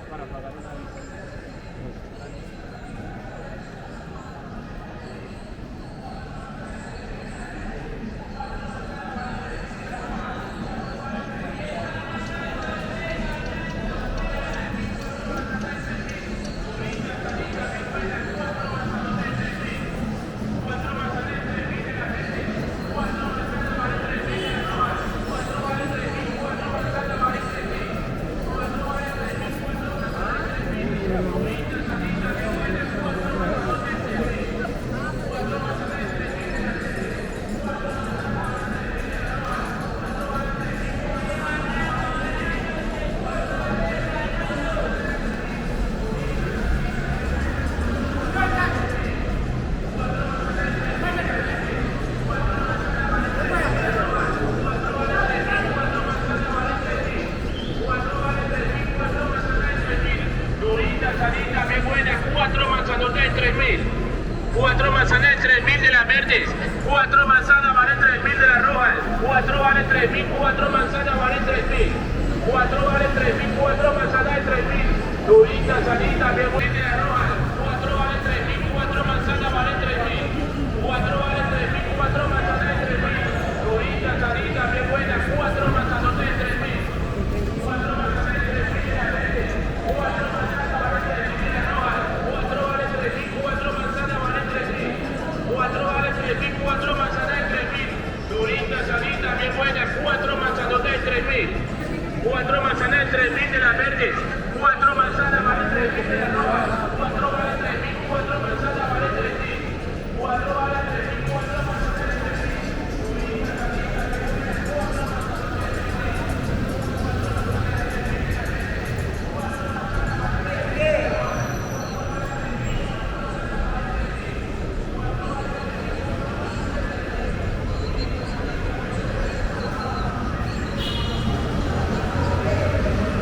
Para pagar una visa. Salita, bien buena, 4 manzanotas de 3.000, 4 manzanas de 3.000 de las verdes, 4 manzanas valen 3.000 de las rojas, 4 valen 3.000, 4 manzanas valen 3.000, 4 valen 3.000, 4 manzanas de 3.000, durita, salita, bien buena de las rojas, 4 valen 3.000, 4 manzanas valen 3.000, 4 valen 3.000, 4 manzanas de 3.000, durita, salita, bien buena, 4 manzanotas de 3.000, 4 manzanas de 3.000 de las verdes, 4 manzanas valen 3.000 de las rojas, 4 valen 3.000, 4 manzanas valen 3.000, 4 valen 3.000, 4 manzanas de 3.000, durita, salita, bien buena, 4 manzanotas de 3.000, 4 manzanas de 3.000 de las verdes, 4 manzanas valen 3.000 de las rojas, 4 valen 3.000, 4 manzanas valen 3.000, 4 valen 3.000, 4 manzanas de 3.000, durita, salita, bien buena, 4 manzanas de 3.000, 4 manzanas de 3.000 de las verdes, 4 manzanas valen 3.000.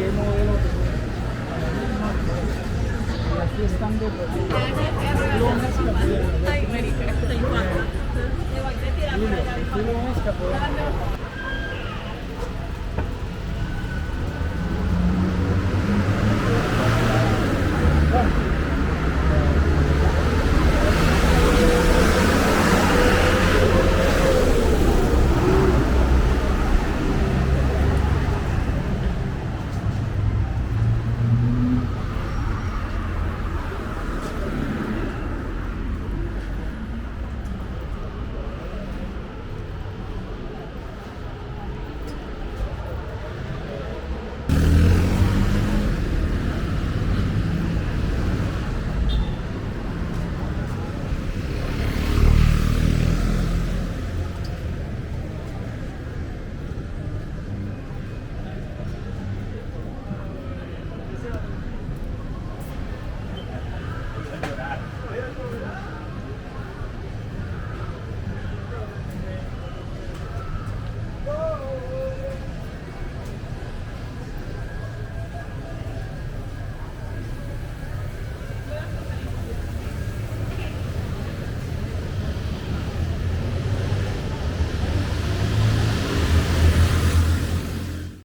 ¿Qué modelo? aquí están de lomas capoeira. Ay, marica, estoy guapa. Dile, estilo lomas capoeira.